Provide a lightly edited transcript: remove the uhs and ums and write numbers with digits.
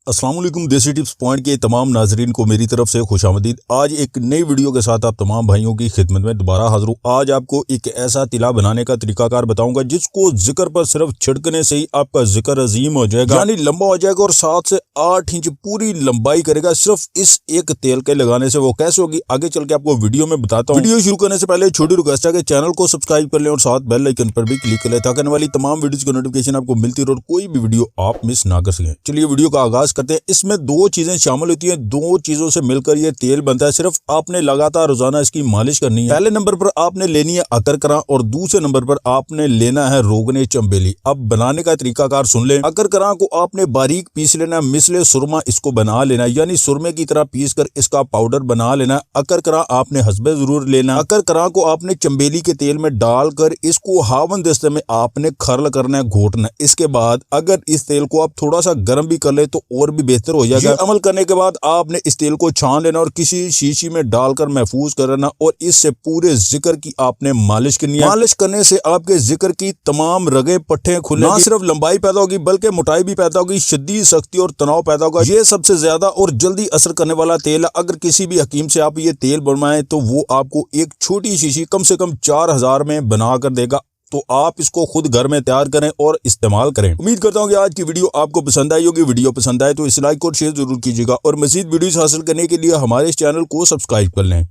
अस्सलाम वालेकुम। देसी टिप्स पॉइंट के तमाम नाजरीन को मेरी तरफ से खुशामदीद। आज एक नई वीडियो के साथ आप तमाम भाइयों की खिदमत में दोबारा हाजिर हूँ। आज आपको एक ऐसा तिला बनाने का तरीकाकार बताऊंगा जिसको जिक्र पर सिर्फ छिड़कने से ही आपका जिक्र अजीम हो जाएगा, यानी लंबा हो जाएगा और 7 से 8 इंच पूरी लंबाई करेगा सिर्फ इस एक तेल के लगाने से। वो कैसे होगी आगे चल के आपको वीडियो में बताता हूँ। वीडियो शुरू करने से पहले छोटी रिक्वेस्ट है कि चैनल को सब्सक्राइब कर लें और साथ बेल आइकन पर भी क्लिक कर लें ताकि आने वाली तमाम वीडियोस की नोटिफिकेशन आपको मिलती रहे और कोई भी वीडियो आप मिस ना कर सकें। चलिए वीडियो का आगाज करते हैं। इसमें दो चीजें शामिल होती हैं, दो चीजों से मिलकर ये तेल बनता है। सिर्फ आपने लगातार रोजाना इसकी मालिश करनी है। पहले नंबर पर आपने लेनी है अकरकरा और दूसरे नंबर पर आपने लेना है रोगने चंबेली। अब बनाने का तरीकाकार सुन लें। अकरकरा को आपने बारीक पीस लेना, मिसले सुरमा इसको बना लेना, यानी सुरमे की तरह पीस कर इसका पाउडर बना लेना। अकरकरा आपने हस्बे जरूर लेना। अकरकरा को आपने चंबेली के तेल में डालकर इसको हावन दस्ते में आपने खरल करना है, घोटना। इसके बाद अगर इस तेल को आप थोड़ा सा गर्म भी कर ले तो और भी बेहतर हो जाएगा। अमल करने के बाद आपने इस तेल को छान लेना और किसी शीशी में डालकर महफूज कर लेना और इससे पूरे जिक्र की आपने मालिश करनी है। मालिश करने से आपके जिक्र की तमाम रगे पट्टे खुले, ना सिर्फ लंबाई पैदा होगी बल्कि मोटाई भी पैदा होगी, शदीद सख्ती और तनाव पैदा होगा। ये सबसे ज्यादा और जल्दी असर करने वाला तेल है। अगर किसी भी हकीम से आप ये तेल बनवाएं तो वो आपको एक छोटी शीशी कम से कम 4000 में बना कर देगा। तो आप इसको खुद घर में तैयार करें और इस्तेमाल करें। उम्मीद करता हूं कि आज की वीडियो आपको पसंद आई होगी। वीडियो पसंद आए तो इस लाइक और शेयर जरूर कीजिएगा और मजीद वीडियोस हासिल करने के लिए हमारे इस चैनल को सब्सक्राइब कर लें।